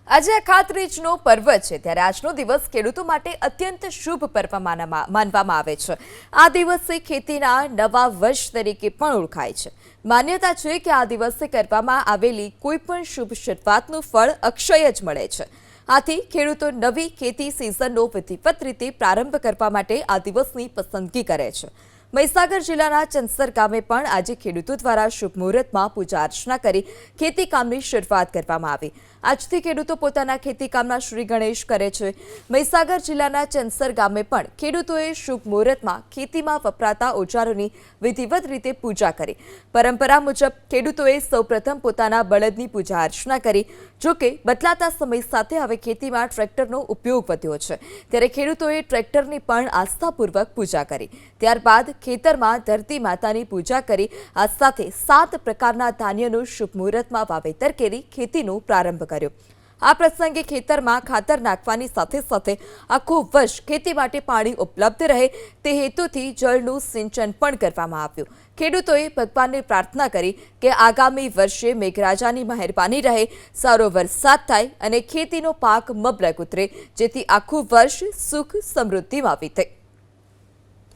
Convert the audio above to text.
આજે અખાત ત્રીજનો પર્વ છે ત્યારે આજનો દિવસ ખેડૂતો માટે અત્યંત શુભ પર્વ માનવામાં આવે છે। આ દિવસે ખેતીના નવા વર્ષ તરીકે પણ ઓળખાય છે। માન્યતા છે કે આ દિવસે કરવામાં આવેલી કોઈ પણ શુભ શરૂઆતનું ફળ અક્ષય જ મળે છે। આથી ખેડૂતો નવી ખેતી સિઝનનો વિધિવત રીતે પ્રારંભ કરવા માટે આ દિવસની પસંદગી કરે છે। મહીસાગર જિલ્લાના ચંસર ગામે પણ આજે ખેડૂતો દ્વારા શુભ મુહૂર્તમાં પૂજા અર્ચના કરી ખેતી કામની શરૂઆત કરવામાં આવી। આજથી ખેડૂતો પોતાના ખેતી કામના શ્રી ગણેશ કરે છે। મહીસાગર જિલ્લાના ચંસર ગામે પણ ખેડૂતોએ શુભ મુહૂર્તમાં ખેતીમાં વપરાતા ઓજારોની વિધિવત રીતે પૂજા કરી। પરંપરા મુજબ ખેડૂતોએ સૌપ્રથમ પોતાના બળદની પૂજા અર્ચના કરી। જોકે બદલાતા સમય સાથે હવે ખેતીમાં ટ્રેક્ટરનો ઉપયોગ વધ્યો છે ત્યારે ખેડૂતોએ ટ્રેક્ટરની પણ આસ્થાપૂર્વક પૂજા કરી। ત્યારબાદ ખેતરમાં ધરતી માતાની પૂજા કરી આ સાથે 7 પ્રકારના ધાન્યનું શુભ મુહૂર્તમાં વાવેતર કરી ખેતીનો પ્રારંભ કર્યો। આ પ્રસંગે ખેતરમાં ખાતર નાખવાની સાથે સાથે આખું વર્ષ ખેતી માટે પાણી ઉપલબ્ધ રહે તે હેતુથી જળનું સિંચન પણ કરવામાં આવ્યું। ખેડૂતોએ ભગવાનને પ્રાર્થના કરી કે આગામી વર્ષે મેઘરાજાની મહેરબાની રહે, સારો વરસાદ થાય અને ખેતીનો પાક મબલક ઉતરે, જેથી આખું વર્ષ સુખ સમૃદ્ધિમાં વીતે।